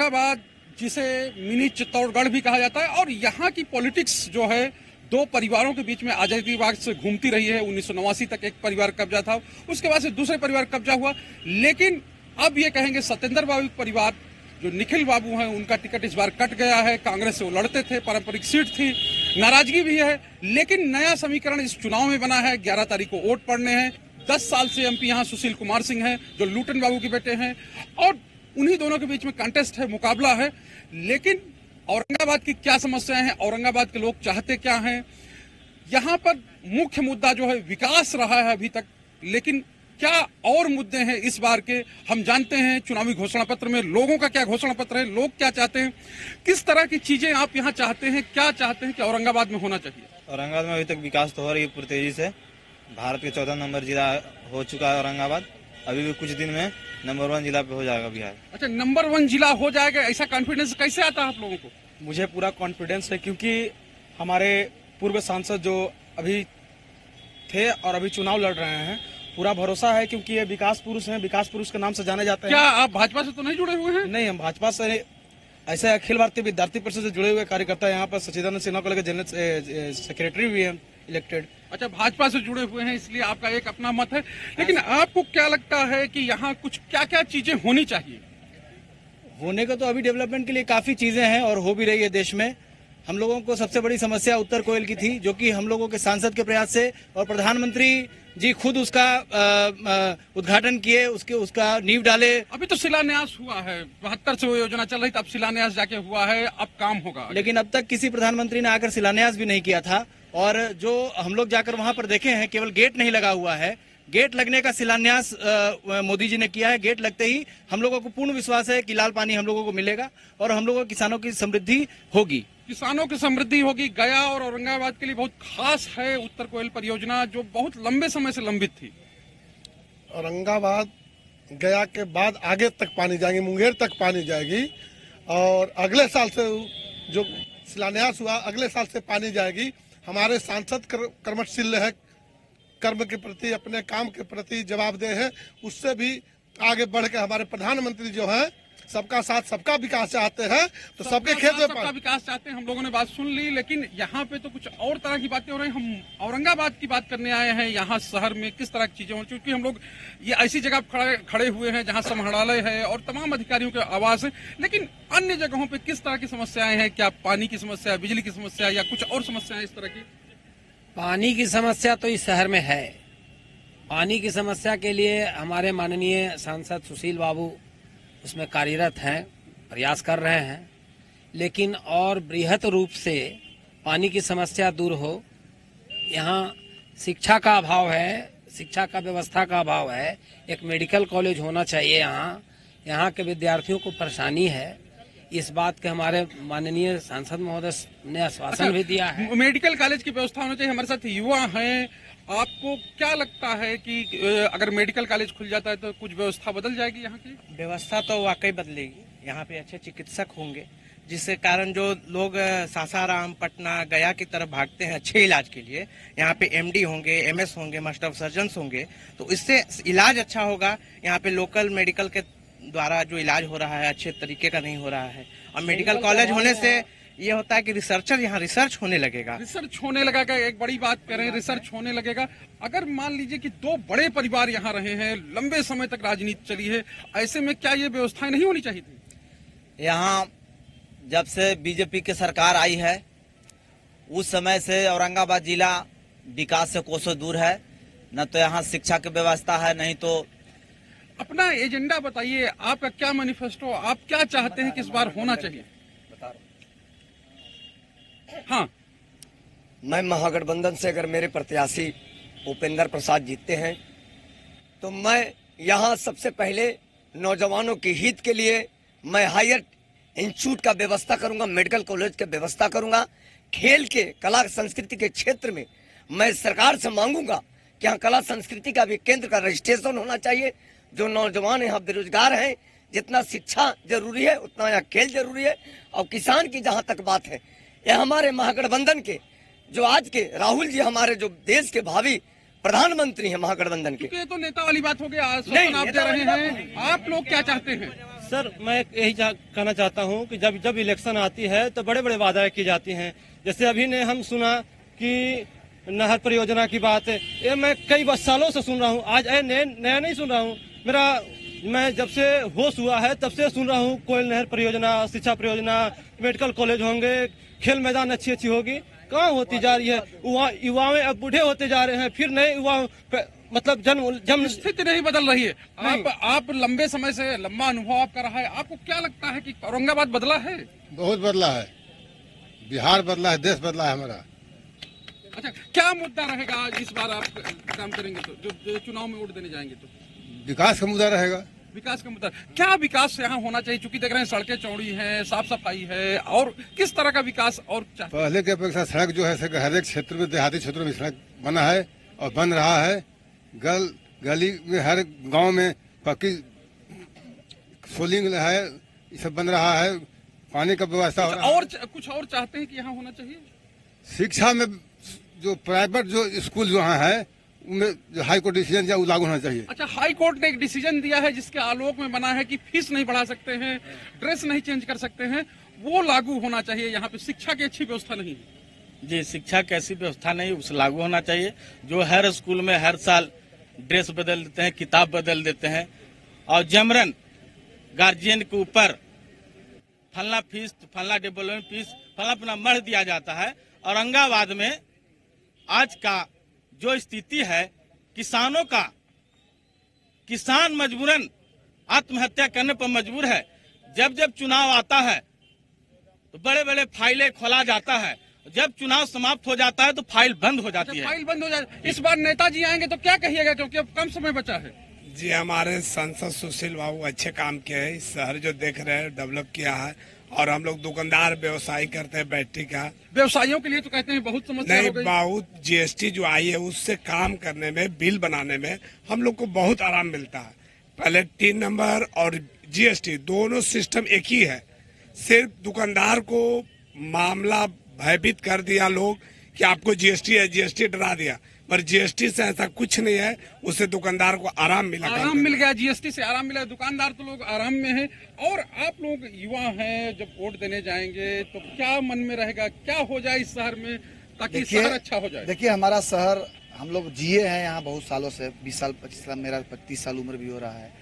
औरंगाबाद जिसे मिनी चित्तौड़गढ़ भी कहा जाता है, और यहाँ की पॉलिटिक्स जो है दो परिवारों के बीच में आजादी बाद से घूमती रही है। 1989 तक एक परिवार कब्जा था, उसके बाद से दूसरे परिवार कब्जा हुआ। लेकिन अब ये कहेंगे सत्येंद्र बाबू परिवार, जो निखिल बाबू हैं, उनका टिकट इस बार कट गया है। कांग्रेस से वो लड़ते थे, पारंपरिक सीट थी, नाराजगी भी है। लेकिन नया समीकरण इस चुनाव में बना है। 11 तारीख को वोट पड़ने हैं। 10 साल से एमपी यहाँ सुशील कुमार सिंह हैं, जो लूटन बाबू के बेटे हैं, और उन्हीं दोनों के बीच में कंटेस्ट है, मुकाबला है। लेकिन औरंगाबाद की क्या समस्याएं हैं, औरंगाबाद के लोग चाहते क्या हैं? यहाँ पर मुख्य मुद्दा जो है विकास रहा है अभी तक, लेकिन क्या और मुद्दे हैं इस बार के, हम जानते हैं। चुनावी घोषणा पत्र में लोगों का क्या घोषणा पत्र है, लोग क्या चाहते हैं, किस तरह की चीजें आप यहाँ चाहते हैं, क्या चाहते हैं कि औरंगाबाद में होना चाहिए? औरंगाबाद में अभी तक विकास तो हो रही है पूरी तेजी से। भारत के 14 नंबर जिला हो चुका है औरंगाबाद। अभी भी कुछ दिन में नंबर 1 जिला पे हो जाएगा बिहार। अच्छा, नंबर 1 जिला हो जाएगा, ऐसा कॉन्फिडेंस कैसे आता है आप लोगों को? मुझे पूरा कॉन्फिडेंस है, क्योंकि हमारे पूर्व सांसद जो अभी थे और अभी चुनाव लड़ रहे हैं, पूरा भरोसा है, क्योंकि ये विकास पुरुष हैं, विकास पुरुष के नाम से जाने जाते हैं। क्या आप भाजपा से तो नहीं जुड़े हुए हैं? नहीं, हम भाजपा से ऐसे अखिल भारतीय विद्यार्थी परिषद से जुड़े हुए कार्यकर्ता। यहाँ पर सच्चिदानंद सिन्हा कॉलेज के जनरल सेक्रेटरी भी हैं इलेक्टेड। अच्छा, भाजपा से जुड़े हुए हैं, इसलिए आपका एक अपना मत है। लेकिन आपको क्या लगता है कि यहाँ कुछ क्या क्या चीजें होनी चाहिए? होने को तो अभी डेवलपमेंट के लिए काफी चीजें हैं और हो भी रही है देश में। हम लोगों को सबसे बड़ी समस्या उत्तर कोयल की थी, जो कि हम लोगों के सांसद के प्रयास से और प्रधानमंत्री जी खुद उसका उद्घाटन किए, उसका नींव डाले। अभी तो शिलान्यास हुआ है, 72 से वो योजना चल रही थी, अब शिलान्यास जाके हुआ है, अब काम होगा। लेकिन अब तक किसी प्रधानमंत्री ने आकर शिलान्यास भी नहीं किया था। और जो हम लोग जाकर वहां पर देखे हैं, केवल गेट नहीं लगा हुआ है। गेट लगने का शिलान्यास मोदी जी ने किया है। गेट लगते ही हम लोगों को पूर्ण विश्वास है कि लाल पानी हम लोगों को मिलेगा और हम लोगों किसानों की समृद्धि होगी। किसानों की समृद्धि होगी। गया और औरंगाबाद के लिए बहुत खास है उत्तर कोयल परियोजना, जो बहुत लंबे समय से लंबित थी। औरंगाबाद गया के बाद आगे तक पानी जाएगी, मुंगेर तक पानी जाएगी, और अगले साल से जो शिलान्यास हुआ, अगले साल से पानी जाएगी। हमारे सांसद कर्मठशील है, कर्म के प्रति, अपने काम के प्रति जवाबदेह है। उससे भी आगे बढ़ के हमारे प्रधानमंत्री जो है, सबका साथ सबका विकास चाहते हैं, तो सबके खेत में सबका विकास चाहते हैं। हम लोगों ने बात सुन ली, लेकिन यहाँ पे तो कुछ और तरह की बातें हो रही हैं। हम औरंगाबाद की बात करने आए हैं। यहाँ शहर में किस तरह की चीजें हो, क्योंकि हम लोग ये ऐसी जगह खड़े हुए हैं जहाँ समाहरणालय है और तमाम अधिकारियों के आवास है। लेकिन अन्य जगहों पे किस तरह की समस्याएं हैं? क्या पानी की समस्या, बिजली की समस्या, या कुछ और समस्याएं इस तरह की? पानी की समस्या तो इस शहर में है। पानी की समस्या के लिए हमारे माननीय सांसद सुशील बाबू उसमें कार्यरत हैं, प्रयास कर रहे हैं। लेकिन और बृहत रूप से पानी की समस्या दूर हो, यहाँ शिक्षा का अभाव है, शिक्षा का व्यवस्था का अभाव है। एक मेडिकल कॉलेज होना चाहिए यहाँ के विद्यार्थियों को परेशानी है। इस बात के हमारे माननीय सांसद महोदय ने आश्वासन भी दिया है। मेडिकल कॉलेज की व्यवस्था होनी चाहिए। हमारे साथ युवा हैं, आपको क्या लगता है कि अगर मेडिकल कॉलेज खुल जाता है तो कुछ व्यवस्था बदल जाएगी? यहाँ की व्यवस्था तो वाकई बदलेगी। यहाँ पे अच्छे चिकित्सक होंगे, जिसके कारण जो लोग सासाराम, पटना, गया की तरफ भागते हैं अच्छे इलाज के लिए, यहाँ पे एमडी होंगे, एमएस होंगे, मास्टर ऑफ सर्जन होंगे, तो इससे इलाज अच्छा होगा। यहाँ पे लोकल मेडिकल के द्वारा जो इलाज हो रहा है अच्छे तरीके का नहीं हो रहा है। और मेडिकल कॉलेज होने से ये होता है कि रिसर्चर यहाँ रिसर्च होने लगेगा। रिसर्च होने लगेगा, एक बड़ी बात कह रहे हैं, रिसर्च होने लगेगा। अगर मान लीजिए कि दो बड़े परिवार यहाँ रहे हैं, लंबे समय तक राजनीति चली है, ऐसे में क्या ये व्यवस्थाएं नहीं होनी चाहिए थी? यहाँ जब से बीजेपी की सरकार आई है, उस समय से औरंगाबाद जिला विकास से कोसों दूर है। न तो यहाँ शिक्षा की व्यवस्था है, नहीं तो अपना एजेंडा बताइए, आपका क्या मैनिफेस्टो, आप क्या चाहते हैं कि इस बार होना चाहिए? हाँ, मैं महागठबंधन से अगर मेरे प्रत्याशी उपेंद्र प्रसाद जीतते हैं, तो मैं यहाँ सबसे पहले नौजवानों के हित के लिए मैं हायर इंस्टीट्यूट का व्यवस्था करूंगा, मेडिकल कॉलेज का व्यवस्था करूंगा। खेल के, कला संस्कृति के क्षेत्र में मैं सरकार से मांगूंगा कि यहाँ कला संस्कृति का भी केंद्र का रजिस्ट्रेशन होना चाहिए। जो नौजवान यहाँ बेरोजगार हैं, जितना शिक्षा जरूरी है उतना यहाँ खेल जरूरी है। और किसान की जहाँ तक बात है, यह हमारे महागठबंधन के जो आज के राहुल जी, हमारे जो देश के भावी प्रधानमंत्री हैं महागठबंधन के। ये तो नेता वाली बात हो गया, आप लोग क्या चाहते हैं? सर मैं यही कहना चाहता हूं कि जब जब इलेक्शन आती है तो बड़े बड़े वादा की जाती हैं। जैसे अभी ने हम सुना कि नहर परियोजना की बात है, ये मैं कई सालों से सुन रहा हूं, आज नया नहीं सुन रहा हूं। मैं जब से होश हुआ है तब से सुन रहा हूं कोयल नहर परियोजना, शिक्षा परियोजना, मेडिकल कॉलेज होंगे, खेल मैदान अच्छी होगी। कहाँ होती जा रही है? युवाएं अब बूढ़े होते जा रहे हैं, फिर नए युवा मतलब जन्म स्थिति नहीं बदल रही है। आप लंबे समय से लंबा अनुभव आपका रहा है, आपको क्या लगता है कि औरंगाबाद बदला है? बहुत बदला है, बिहार बदला है, देश बदला है हमारा। अच्छा, क्या मुद्दा रहेगा इस बार आप काम करेंगे तो, जो चुनाव में वोट देने जाएंगे तो? विकास का मुद्दा रहेगा। विकास का मुद्दा क्या विकास यहाँ होना चाहिए? चूंकि देख रहे हैं सड़कें चौड़ी हैं, साफ सफाई है, और किस तरह का विकास और पहले की अपेक्षा सड़क जो है हर एक क्षेत्र में, देहाती क्षेत्रों में सड़क बना है और बन रहा है। गली में हर गांव में पक्की सोलिंग है, ये सब बन रहा है। पानी का व्यवस्था हो रहा है। और कुछ और चाहते हैं कि यहाँ होना चाहिए? शिक्षा में जो प्राइवेट जो स्कूल जो है उनमें जो हाई कोर्ट डिसीजन दिया वो लागू होना चाहिए। अच्छा, हाई कोर्ट ने एक डिसीजन दिया है जिसके आलोक में बना है कि फीस नहीं बढ़ा सकते हैं, ड्रेस नहीं चेंज कर सकते हैं, वो लागू होना चाहिए। यहाँ पे शिक्षा की अच्छी व्यवस्था नहीं है। जी, शिक्षा की ऐसी व्यवस्था नहीं, उस लागू होना चाहिए। जो हर स्कूल में हर साल ड्रेस बदल देते हैं, किताब बदल देते हैं, और जमरन गार्जियन के ऊपर फलना फीस, फलना डेवलपमेंट फीस, फलना मढ़ दिया जाता है। औरंगाबाद में आज का जो स्थिति है किसानों का, किसान मजबूरन आत्महत्या करने पर मजबूर है। जब जब चुनाव आता है तो बड़े बड़े फाइलें खोला जाता है, जब चुनाव समाप्त हो जाता है तो फाइल बंद हो जाती है। फाइल बंद हो जाती है। इस बार नेताजी आएंगे तो क्या कहिएगा, क्योंकि अब कम समय बचा है? जी, हमारे सांसद सुशील बाबू अच्छे काम किए हैं। इस शहर जो देख रहे हैं डेवलप किया है, और हम लोग दुकानदार व्यवसाय करते हैं बैटरी का। व्यवसायियों के लिए तो कहते हैं बहुत समस्या नहीं, हो गई। बहुत जीएसटी जो आई है उससे काम करने में, बिल बनाने में हम लोग को बहुत आराम मिलता है। पहले टीन नंबर और जीएसटी दोनों सिस्टम एक ही है। सिर्फ दुकानदार को मामला भयभीत कर दिया लोग कि आपको जीएसटी है, जीएसटी डरा दिया, पर जीएसटी से ऐसा कुछ नहीं है। उससे दुकानदार को आराम मिला, आराम मिल गया, जीएसटी से आराम मिला। दुकानदार तो लोग आराम में हैं। और आप लोग युवा हैं, जब वोट देने जाएंगे तो क्या मन में रहेगा, क्या हो जाए इस शहर में ताकि शहर अच्छा हो जाए? देखिए, हमारा शहर हम लोग जिए हैं यहाँ बहुत सालों से, 20 साल 25 साल, मेरा 35 साल उम्र भी हो रहा है।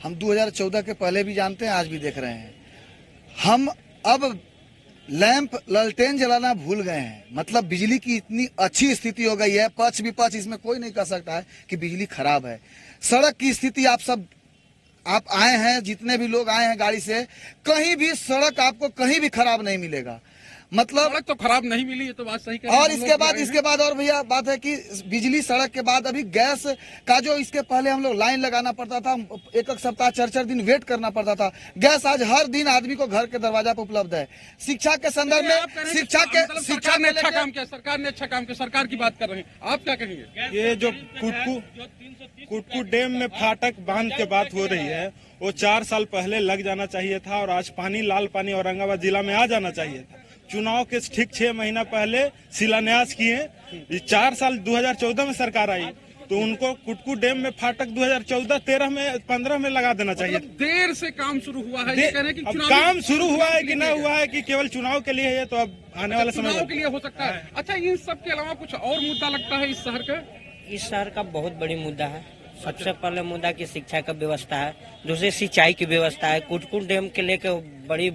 हम 2014 के पहले भी जानते हैं, आज भी देख रहे हैं। हम अब लैंप ललटेन जलाना भूल गए हैं। मतलब बिजली की इतनी अच्छी स्थिति हो गई है, पक्ष विपक्ष इसमें कोई नहीं कह सकता है कि बिजली खराब है। सड़क की स्थिति आप आए हैं, जितने भी लोग आए हैं गाड़ी से, कहीं भी सड़क आपको कहीं भी खराब नहीं मिलेगा। मतलब सड़क तो खराब नहीं मिली, ये तो बात सही कह रहे हैं। और इसके बाद और भैया बात है कि बिजली सड़क के बाद अभी गैस का जो, इसके पहले हम लोग लाइन लगाना पड़ता था, एक सप्ताह 4 दिन वेट करना पड़ता था। गैस आज हर दिन आदमी को घर के दरवाजा पर उपलब्ध है। शिक्षा के संदर्भ में, शिक्षा ने अच्छा काम किया, सरकार ने अच्छा काम किया, सरकार की बात कर रहे हैं, आप क्या कहेंगे? ये जो कुटकू डैम में फाटक बांध के बात हो रही है, वो 4 साल पहले लग जाना चाहिए था, और आज लाल पानी औरंगाबाद जिला में आ जाना चाहिए था। चुनाव के ठीक 6 महीना पहले शिलान्यास किए। 4 साल 2014 में सरकार आई तो उनको कुटकू डैम में फाटक 2014, 13 में, 15 में लगा देना चाहिए। मतलब देर से काम शुरू हुआ है, ये कह रहे हैं कि काम शुरू हुआ है कि ना हुआ है कि केवल चुनाव के लिए है, तो अब आने वाले समय चुनाव के लिए हो सकता है। अच्छा, इन सब के अलावा कुछ और मुद्दा लगता है इस शहर का? इस शहर का बहुत बड़ी मुद्दा है। सबसे पहले मुद्दा की शिक्षा का व्यवस्था है, दूसरी सिंचाई की व्यवस्था है। कुटकू डैम के लेकर बड़ी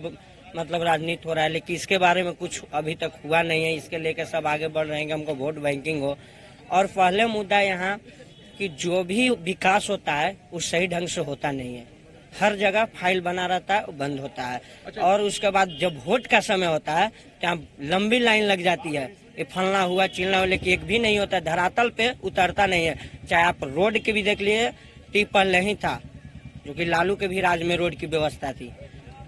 मतलब राजनीति हो रहा है, लेकिन इसके बारे में कुछ अभी तक हुआ नहीं है। इसके लेकर सब आगे बढ़ रहे हैं कि हमको वोट बैंकिंग हो। और पहले मुद्दा यहाँ कि जो भी विकास होता है वो सही ढंग से होता नहीं है। हर जगह फाइल बना रहता है, वो बंद होता है। और उसके बाद जब वोट का समय होता है तो लंबी लाइन लग जाती है, ये फलना हुआ चिलना हुआ, लेकिन एक भी नहीं होता, धरातल पे उतरता नहीं है। चाहे आप रोड के भी देख लिए, टिप पहले ही था, जो कि लालू के भी राज में रोड की व्यवस्था थी,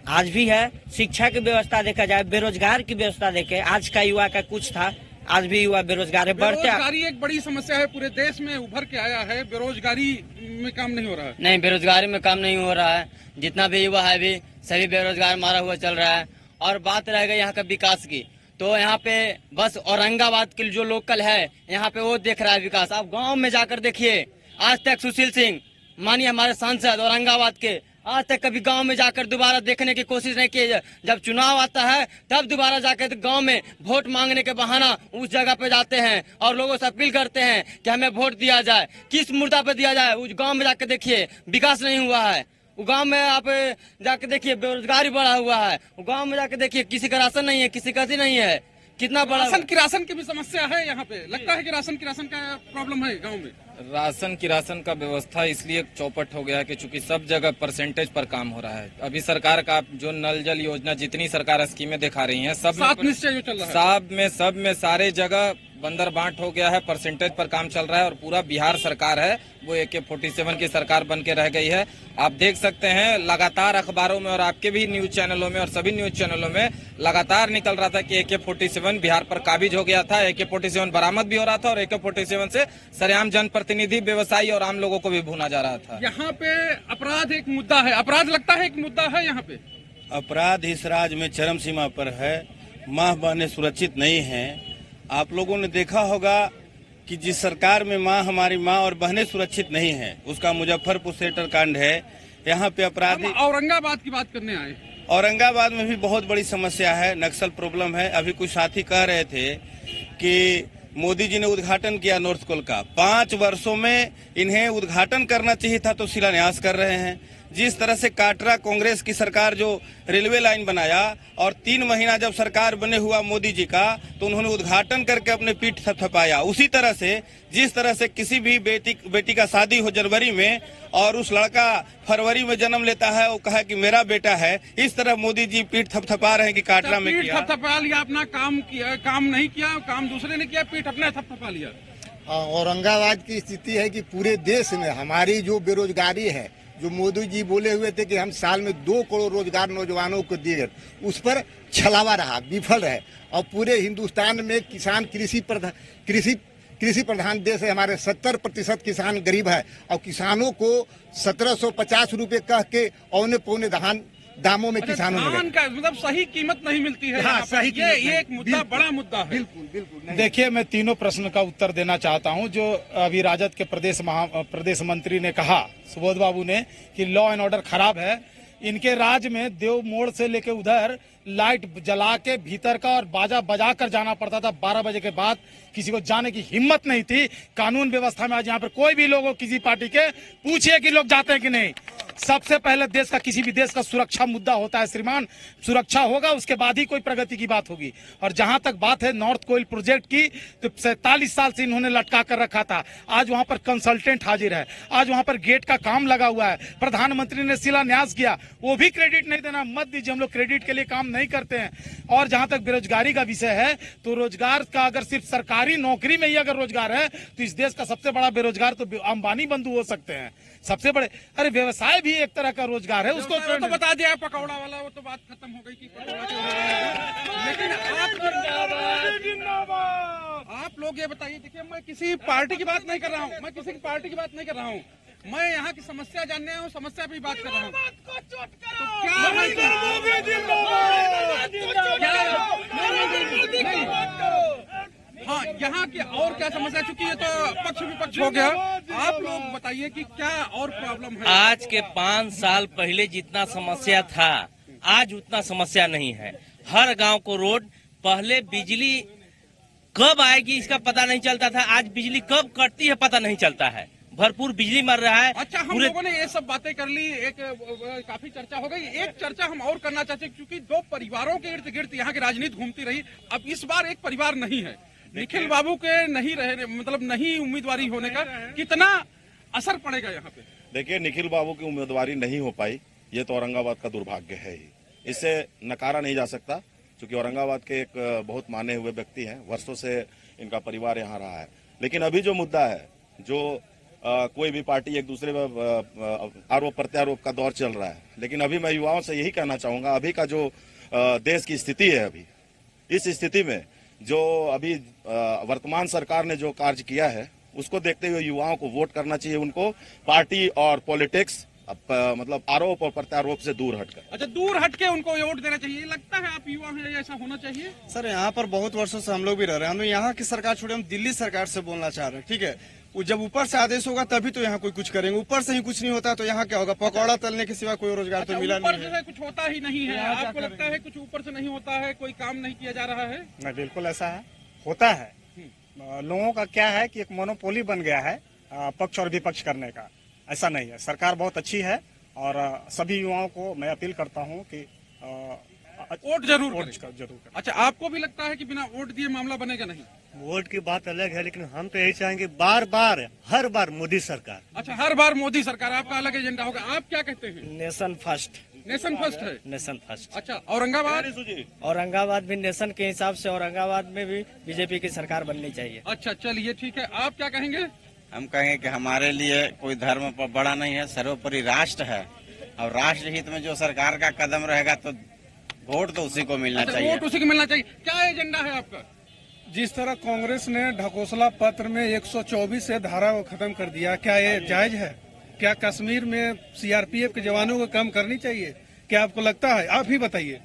आज भी है। शिक्षा की व्यवस्था देखा जाए, बेरोजगार की व्यवस्था देखे, आज का युवा का कुछ था, आज भी युवा बेरोजगार है। बेरोजगारी एक बड़ी समस्या है, पूरे देश में उभर के आया है। बेरोजगारी में काम नहीं हो रहा है। नहीं, बेरोजगारी में काम नहीं हो रहा है। जितना भी युवा है अभी सभी बेरोजगार मारा हुआ चल रहा है। और बात रहेगा यहाँ का विकास की, तो यहाँ पे बस औरंगाबाद के जो लोकल है यहाँ पे वो देख रहा है विकास। आप गाँव में जाकर देखिए, आज तक सुशील सिंह मानिए हमारे सांसद औरंगाबाद के आज तक कभी गांव में जाकर दोबारा देखने की कोशिश नहीं की। जब चुनाव आता है तब दोबारा जाकर गांव में वोट मांगने के बहाना उस जगह पे जाते हैं और लोगों से अपील करते हैं कि हमें वोट दिया जाए। किस मुद्दा पे दिया जाए? उस गांव में जाकर देखिए, विकास नहीं हुआ है। वो गांव में आप जाके देखिए, बेरोजगारी बढ़ा हुआ है। वो गांव में जाके देखिए, किसी का राशन नहीं है, किसी का नहीं है। कितना बड़ा राशन की भी समस्या है यहाँ पे। लगता है कि राशन का प्रॉब्लम है गांव में। राशन का व्यवस्था इसलिए चौपट हो गया है कि चूंकि सब जगह परसेंटेज पर काम हो रहा है। अभी सरकार का जो नल जल योजना, जितनी सरकार स्कीमें दिखा रही हैं, सब में सारे जगह बंदर बांट हो गया है, परसेंटेज पर काम चल रहा है। और पूरा बिहार सरकार है वो AK-47 की सरकार बन के रह गई है। आप देख सकते हैं लगातार अखबारों में और आपके भी न्यूज चैनलों में और सभी न्यूज चैनलों में लगातार निकल रहा था कि AK-47 बिहार पर काबिज हो गया था। AK-47 बरामद भी हो रहा था और AK-47 से सरेआम जनप्रतिनिधि, व्यवसायी और आम लोगों को भी भूना जा रहा था। यहाँ पे अपराध एक मुद्दा है, अपराध लगता है एक मुद्दा है यहाँ पे। अपराध इस राज्य में चरम सीमा पर है। माँ बहनें सुरक्षित नहीं है। आप लोगों ने देखा होगा कि जिस सरकार में हमारी माँ और बहनें सुरक्षित नहीं हैं, उसका मुजफ्फरपुर सेक्टर कांड है। यहाँ पे अपराधी औरंगाबाद की बात करने आए। औरंगाबाद में भी बहुत बड़ी समस्या है, नक्सल प्रॉब्लम है। अभी कुछ साथी कह रहे थे कि मोदी जी ने उद्घाटन किया नॉर्थ कोल का, 5 वर्षों में इन्हें उद्घाटन करना चाहिए था तो शिलान्यास कर रहे हैं। जिस तरह से काटरा कांग्रेस की सरकार जो रेलवे लाइन बनाया और 3 महीना जब सरकार बने हुआ मोदी जी का, तो उन्होंने उद्घाटन करके अपने पीठ थपथपाया। उसी तरह से जिस तरह से किसी भी बेटी का शादी हो जनवरी में और उस लड़का फरवरी में जन्म लेता है, वो कहा कि मेरा बेटा है, इस तरह मोदी जी पीठ थपथपा रहे हैं कि काटरा में पीठ थपथपा लिया, अपना काम किया, काम नहीं किया, काम दूसरे ने किया, पीठ अपने थपथपा लिया। औरंगाबाद की स्थिति है कि पूरे देश में हमारी जो बेरोजगारी है, जो मोदी जी बोले हुए थे कि हम साल में 2 करोड़ रोजगार नौजवानों को दिए, उस पर छलावा रहा, विफल रहे। और पूरे हिंदुस्तान में किसान कृषि प्रधान देश है। हमारे 70% किसान गरीब है और किसानों को 1750 रुपए कह के औने पौने दामों में किसानों में धान का मतलब सही कीमत नहीं मिलती है। हाँ, सही ये एक मुद्दा, बड़ा मुद्दा है। बिल्कुल। देखिए, मैं तीनों प्रश्न का उत्तर देना चाहता हूं। जो अभी राजद के प्रदेश मंत्री ने कहा, सुबोध बाबू ने, कि लॉ एंड ऑर्डर खराब है। इनके राज्य में देव मोड़ से लेके उधर लाइट जला के भीतर का और बाजा बजा कर जाना पड़ता था। 12 बजे के बाद किसी को जाने की हिम्मत नहीं थी। कानून व्यवस्था में आज यहाँ पर कोई भी लोग किसी पार्टी के पूछिए कि लोग जाते हैं कि नहीं। सबसे पहले देश का, किसी भी देश का सुरक्षा मुद्दा होता है श्रीमान। सुरक्षा होगा, उसके बाद ही कोई प्रगति की बात होगी। और जहां तक बात है नॉर्थ कोयल प्रोजेक्ट की, तो 47 साल से इन्होंने लटका कर रखा था। आज वहां पर कंसल्टेंट हाजिर है, आज वहां पर गेट का काम लगा हुआ है। प्रधानमंत्री ने शिलान्यास किया, वो भी क्रेडिट नहीं देना, मत दीजिए। हम लोग क्रेडिट के लिए काम नहीं करते हैं। और जहां तक बेरोजगारी का विषय है, तो रोजगार का अगर सिर्फ सरकारी नौकरी में ही अगर रोजगार है, तो इस देश का सबसे बड़ा बेरोजगार तो अंबानी बंधु हो सकते हैं, सबसे बड़े। अरे व्यवसाय भी एक तरह का रोजगार है, उसको तो बता दिया पकौड़ा वाला, वो तो बात खत्म हो गई कि लेकिन आप लोग ये बताइए, देखिए मैं किसी पार्टी की बात नहीं कर रहा हूँ, मैं यहाँ की समस्या जानने आया हूँ, समस्या पे बात कर रहा हूँ। हाँ, यहाँ की और क्या समस्या, चूंकि ये तो पक्ष विपक्ष हो गया, आप लोग बताइए कि क्या और प्रॉब्लम है। आज के 5 साल पहले जितना समस्या था, आज उतना समस्या नहीं है। हर गांव को रोड, पहले बिजली कब आएगी इसका पता नहीं चलता था, आज बिजली कब कटती है पता नहीं चलता है। भरपूर बिजली मर रहा है। अच्छा, हम लोगों ने ये सब बातें कर ली, एक काफी चर्चा हो गई। एक चर्चा हम और करना चाहते हैं, क्योंकि 2 परिवारों के इर्द गिर्द यहाँ की राजनीति घूमती रही। अब इस बार एक परिवार नहीं है, निखिल बाबू के नहीं रहे, मतलब नहीं उम्मीदवारी होने का कितना असर पड़ेगा यहाँ पे? देखिए, निखिल बाबू की उम्मीदवारी नहीं हो पाई, ये तो औरंगाबाद का दुर्भाग्य है ही, इससे नकारा नहीं जा सकता। क्योंकि औरंगाबाद के एक बहुत माने हुए व्यक्ति हैं, वर्षों से इनका परिवार यहाँ रहा है। लेकिन अभी जो मुद्दा है, जो कोई भी पार्टी एक दूसरे पर आरोप प्रत्यारोप का दौर चल रहा है, लेकिन अभी मैं युवाओं से यही कहना चाहूंगा, अभी का जो देश की स्थिति है, अभी इस स्थिति में जो अभी वर्तमान सरकार ने जो कार्य किया है, उसको देखते हुए युवाओं को वोट करना चाहिए। उनको पार्टी और पॉलिटिक्स मतलब आरोप और प्रत्यारोप से दूर हटकर, अच्छा दूर हटके उनको वोट देना चाहिए। लगता है आप युवा हैं, ऐसा होना चाहिए। सर, यहाँ पर बहुत वर्षों से हम लोग भी रह रहे हैं। हम यहाँ की सरकार छोड़े, हम दिल्ली सरकार से बोलना चाह रहे हैं, ठीक है। वो जब ऊपर से आदेश होगा तभी तो यहाँ कोई कुछ करेंगे। ऊपर से ही कुछ नहीं होता तो यहाँ क्या होगा? पकौड़ा तलने के सिवा कोई रोजगार तो मिला नहीं है। कुछ होता ही नहीं है। आपको लगता है कुछ ऊपर से नहीं होता है, कोई काम नहीं किया जा रहा है? नहीं, बिल्कुल ऐसा है, होता है। लोगों का क्या है कि एक मोनोपोली बन गया है पक्ष और विपक्ष करने का। ऐसा नहीं है, सरकार बहुत अच्छी है और सभी युवाओं को मैं अपील करता हूँ कि वोट जरूर करें। अच्छा, आपको भी लगता है कि बिना वोट दिए मामला बनेगा नहीं? वोट की बात अलग है, लेकिन हम तो यही चाहेंगे बार बार हर बार मोदी सरकार। अच्छा, हर बार मोदी सरकार, आपका अलग एजेंडा होगा। आप क्या कहते हैं? Nation first. नेशन फर्स्ट है? Nation first. अच्छा, औरंगाबाद? औरंगाबाद भी नेशन के हिसाब से औरंगाबाद में भी बीजेपी की सरकार बननी चाहिए। अच्छा, चलिए ठीक है। आप क्या कहेंगे? हम कहेंगे कि हमारे लिए कोई धर्म बड़ा नहीं है, सर्वोपरि राष्ट्र है और राष्ट्र हित में जो सरकार का कदम रहेगा तो वोट तो उसी को मिलना चाहिए। वोट उसी को मिलना चाहिए। क्या एजेंडा है आपका? जिस तरह कांग्रेस ने ढकोसला पत्र में 124 से धारा को खत्म कर दिया, क्या ये जायज है? क्या कश्मीर में सीआरपीएफ के जवानों को कम करनी चाहिए? क्या आपको लगता है? आप ही बताइए।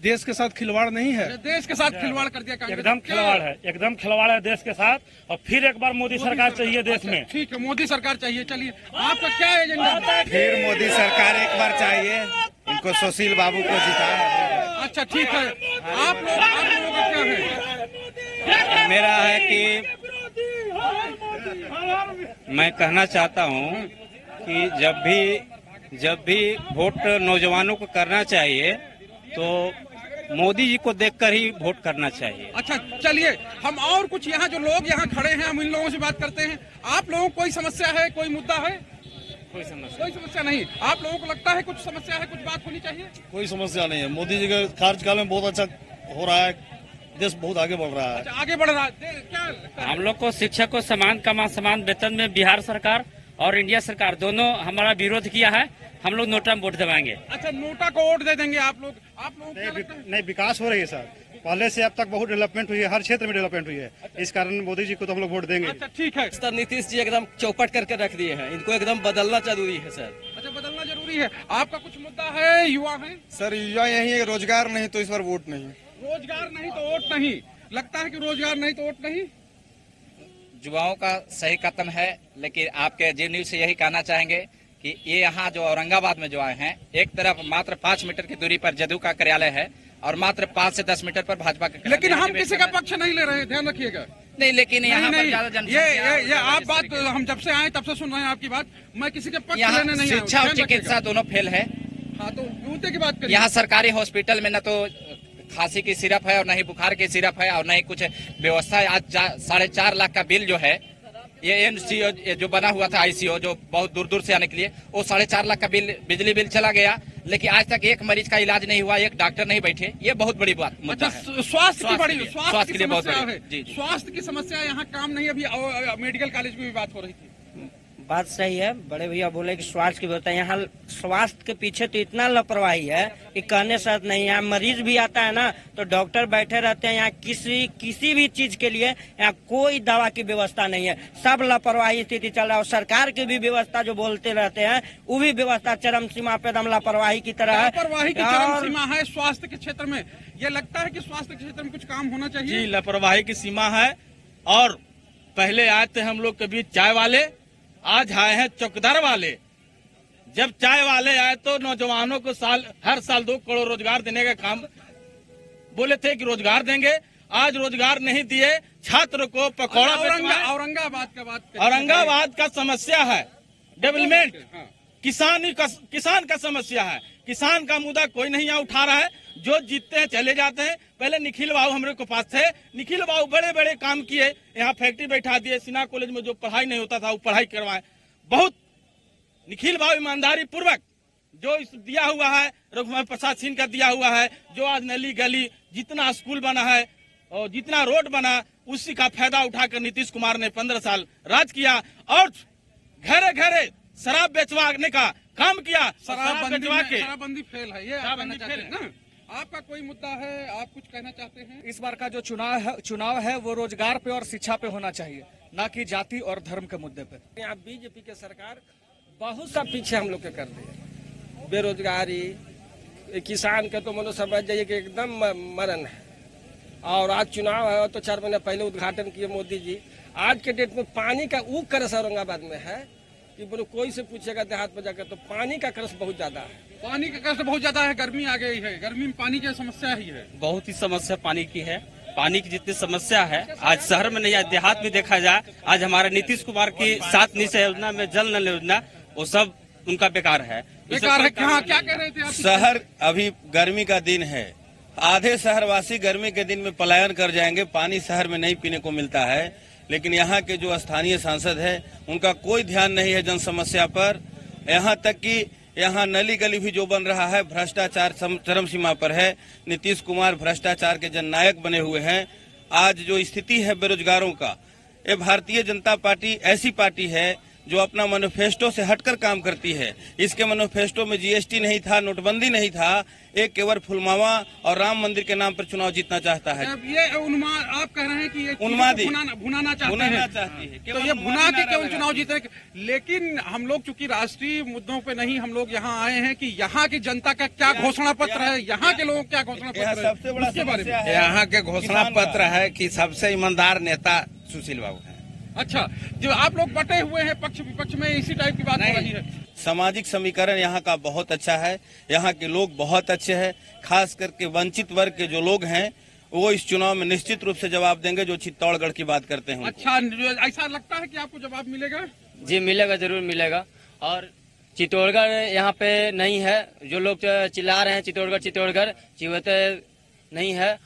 देश के साथ खिलवाड़ नहीं है? देश के साथ खिलवाड़ कर दिया कांग्रेस। एकदम खिलवाड़ है, एकदम खिलवाड़ है देश के साथ। और फिर एक बार मोदी सरकार चाहिए देश में। ठीक है, मोदी सरकार चाहिए। चलिए, आपका क्या एजेंडा? फिर मोदी सरकार एक बार चाहिए, इनको सुशील बाबू को जिताए। अच्छा, ठीक है। आप लोगों का क्या है? मेरा है कि मैं कहना चाहता हूँ कि जब भी वोट नौजवानों को करना चाहिए तो मोदी जी को देखकर ही वोट करना चाहिए। अच्छा, चलिए, हम और कुछ यहाँ जो लोग यहाँ खड़े हैं, हम इन लोगों से बात करते हैं। आप लोगों को कोई समस्या है, कोई मुद्दा है? कोई समस्या नहीं। आप लोगों को लगता है कुछ समस्या है, कुछ बात होनी चाहिए? कोई समस्या नहीं है। मोदी जी के कार्यकाल में बहुत अच्छा हो रहा है, देश बहुत आगे बढ़ रहा है। अच्छा, आगे बढ़ रहा है। क्या लगता है? हम लोग को शिक्षक को समान वेतन में बिहार सरकार और इंडिया सरकार दोनों हमारा विरोध किया है। हम लोग नोटा में वोट दबाएंगे। अच्छा, नोटा को वोट दे देंगे आप लोग? नहीं, विकास हो रही है सर। पहले से अब तक बहुत डेवलपमेंट हुई है, हर क्षेत्र में डेवलपमेंट हुई है। इस कारण मोदी जी को तो हम लोग वोट देंगे। अच्छा, ठीक है। सर, नीतीश जी एकदम चौपट करके रख दिए हैं, इनको एकदम बदलना जरूरी है सर। अच्छा, बदलना जरूरी है। आपका कुछ मुद्दा है? युवा है? सर, युवा यही है, रोजगार नहीं तो इस बार वोट नहीं। रोजगार नहीं तो वोट नहीं। लगता है कि रोजगार नहीं तो वोट नहीं। युवाओं का सही कथन है, लेकिन आपके जी न्यूज से यही कहना चाहेंगे कि ये यहाँ जो औरंगाबाद में जो आए हैं, एक तरफ मात्र 5 मीटर की दूरी पर जदयू का कार्यालय है और मात्र 5 से 10 मीटर पर भाजपा का। लेकिन हम किसी का पक्ष नहीं ले रहे, ध्यान रखिएगा। नहीं, लेकिन यहाँ पर ज्यादा जनसंख्या। ये आप बात हम जब से आए तब से सुन रहे हैं आपकी बात। मैं किसी के पक्ष लेने नहीं आया। शिक्षा और चिकित्सा दोनों फेल है। हाँ, तो मुद्दे की बात करिए। यहाँ सरकारी हॉस्पिटल में न तो खांसी की सिरप है और न ही बुखार की सिरप है और न ही कुछ व्यवस्था है। आज 4.5 लाख का बिल जो है, ये एनसीओ जो बना हुआ था, आईसीओ जो बहुत दूर दूर से आने के लिए, वो 4.5 लाख का बिल, बिजली बिल चला गया। लेकिन आज तक एक मरीज का इलाज नहीं हुआ, एक डॉक्टर नहीं बैठे। ये बहुत बड़ी बात मुद्दा है। स्वास्थ्य की बड़ी स्वास्थ्य के लिए बहुत बड़ी है। स्वास्थ्य की समस्या यहाँ काम नहीं। अभी मेडिकल कॉलेज में भी बात हो रही थी। बात सही है। बड़े भैया बोले कि स्वास्थ्य की व्यवस्था, यहाँ स्वास्थ्य के पीछे तो इतना लापरवाही है कि कहने साथ नहीं। यहाँ मरीज भी आता है ना तो डॉक्टर बैठे रहते हैं। यहाँ किसी भी चीज के लिए यहाँ कोई दवा की व्यवस्था नहीं है। सब लापरवाही स्थिति चल रहा है। और सरकार की भी व्यवस्था जो बोलते रहते हैं, वो भी व्यवस्था चरम सीमा पे एकदम लापरवाही की तरह है। लापरवाही की चरम सीमा है स्वास्थ्य के क्षेत्र में। ये लगता है कि स्वास्थ्य के क्षेत्र में कुछ काम होना चाहिए। जी, लापरवाही की सीमा है। और पहले आए थे हम लोग के बीच चाय वाले, आज आए हैं चौकीदार वाले। जब चाय वाले आए तो नौजवानों को हर साल 2 करोड़ रोजगार देने का काम बोले थे कि रोजगार देंगे। आज रोजगार नहीं दिए, छात्र को पकौड़ा। औरंगाबाद का समस्या है डेवलपमेंट, किसान का समस्या है। किसान का मुद्दा कोई नहीं यहाँ उठा रहा है। जो जीतते हैं चले जाते हैं। पहले निखिल बाबू हमारे को पास थे, निखिल बाबू बड़े बड़े काम किए, यहाँ फैक्ट्री बैठा दिए। सिन्हा कॉलेज में जो पढ़ाई नहीं होता था वो पढ़ाई करवाए। बहुत निखिल बाबू ईमानदारी पूर्वक जो दिया हुआ है, रघुवर प्रसाद सिंह का दिया हुआ है, जो आज नली गली जितना स्कूल बना है और जितना रोड बना, उसी का फायदा उठाकर नीतीश कुमार ने 15 साल राज किया और घरे घरे शराब बेचवाने का काम किया। शराबबंदी फेल है, ये आप कहना चाहते हैं ना? आपका कोई मुद्दा है, आप कुछ कहना चाहते हैं? इस बार का जो चुनाव है वो रोजगार पे और शिक्षा पे होना चाहिए, ना कि जाति और धर्म के मुद्दे पे। यहाँ बीजेपी के सरकार बहुत सा पीछे हम लोग के कर दी है। बेरोजगारी, किसान के तो मनो समझ जाइए कि एकदम मरण है। और आज चुनाव है तो 4 महीने पहले उद्घाटन किए मोदी जी। आज के डेट में पानी का ऊख करस औरंगाबाद में है कि बोलो कोई से पूछेगा देहात में जाकर तो पानी का करस बहुत ज्यादा है। पानी का कष्ट बहुत ज्यादा है, गर्मी आ गई है, गर्मी में पानी की समस्या ही है। बहुत ही समस्या पानी की है। पानी की जितनी समस्या है आज शहर में नहीं, आज देहात में देखा जाए, आज हमारे नीतीश कुमार की 7 निश्चय योजना में जल नल योजना वो सब उनका बेकार है। बेकार है क्या कह रहे थे आप? शहर अभी गर्मी का दिन है, आधे शहरवासी गर्मी के दिन में पलायन कर जाएंगे, पानी शहर में नहीं पीने को मिलता है। लेकिन यहाँ के जो स्थानीय सांसद है उनका कोई ध्यान नहीं है जन समस्या पर। यहाँ तक कि यहाँ नली गली भी जो बन रहा है भ्रष्टाचार चरम सीमा पर है। नीतीश कुमार भ्रष्टाचार के जननायक बने हुए हैं। आज जो स्थिति है बेरोजगारों का, ये भारतीय जनता पार्टी ऐसी पार्टी है जो अपना मैनिफेस्टो से हटकर काम करती है। इसके मैनिफेस्टो में जीएसटी नहीं था, नोटबंदी नहीं था, एक केवल फुलमावा और राम मंदिर के नाम पर चुनाव जीतना चाहता है। ये आप कह रहे हैं कि ये उन्मादी भुनाना चाहती है, तो ये भुना के केवल चुनाव जीतने। लेकिन हम लोग चूंकि राष्ट्रीय मुद्दों पे नहीं, हम लोग यहाँ आए हैं कि यहाँ की जनता का क्या घोषणा पत्र है, यहाँ के लोगों क्या घोषणा पत्र है, सबसे बड़ा उसके बारे में। यहाँ के घोषणा पत्र है कि सबसे ईमानदार नेता सुशील बाबू है। अच्छा, जो आप लोग बटे हुए हैं पक्ष विपक्ष में, इसी टाइप की बात हो रही है। सामाजिक समीकरण यहाँ का बहुत अच्छा है, यहाँ के लोग बहुत अच्छे हैं। खास करके वंचित वर्ग के जो लोग हैं वो इस चुनाव में निश्चित रूप से जवाब देंगे जो चित्तौड़गढ़ की बात करते हैं। अच्छा, ऐसा लगता है कि आपको जवाब मिलेगा? जी मिलेगा, जरूर मिलेगा। और चित्तौड़गढ़ यहाँ पे नहीं है, जो लोग चिल्ला रहे हैं चित्तौड़गढ़ चिवते नहीं है।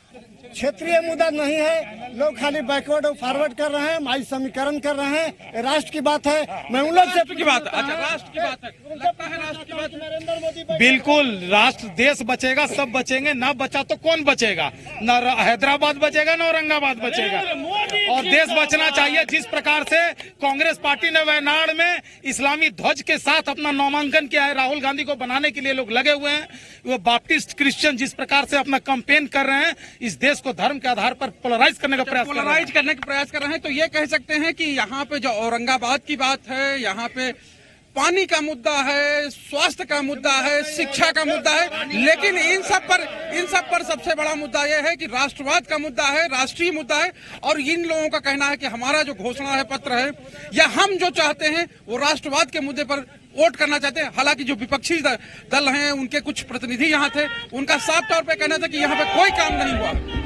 क्षेत्रीय मुद्दा नहीं है, लोग खाली बैकवर्ड और फॉरवर्ड कर रहे हैं, माई समीकरण कर रहे हैं। राष्ट्र की बात है, मैं उन लोग से की बात है। अच्छा, राष्ट्र की बात है, लगता है राष्ट्र की बात। नरेंद्र मोदी बिल्कुल, राष्ट्र देश बचेगा, सब बचेंगे, ना बचा तो कौन बचेगा? न हैदराबाद बचेगा न औरंगाबाद बचेगा। और देश बचना चाहिए। जिस प्रकार से कांग्रेस पार्टी ने वायनाड में इस्लामी ध्वज के साथ अपना नामांकन किया है, राहुल गांधी को बनाने के लिए लोग लगे हुए हैं। वो बाप्टिस्ट क्रिश्चियन जिस प्रकार से अपना कैंपेन कर रहे हैं, इस देश को धर्म के आधार पर पोलराइज करने का प्रयास कर रहे हैं। तो ये कह सकते हैं कि यहाँ पे जो औरंगाबाद की बात है, यहाँ पे पानी का मुद्दा है, स्वास्थ्य का मुद्दा है, शिक्षा का मुद्दा है, लेकिन इन सब पर सबसे बड़ा मुद्दा यह है कि राष्ट्रवाद का मुद्दा है, राष्ट्रीय मुद्दा है। और इन लोगों का कहना है कि हमारा जो घोषणा है पत्र है, या हम जो चाहते हैं वो राष्ट्रवाद के मुद्दे पर वोट करना चाहते हैं। हालांकि जो विपक्षी दल हैं, उनके कुछ प्रतिनिधि यहाँ थे, उनका साफ तौर पे कहना था कि यहाँ पे कोई काम नहीं हुआ।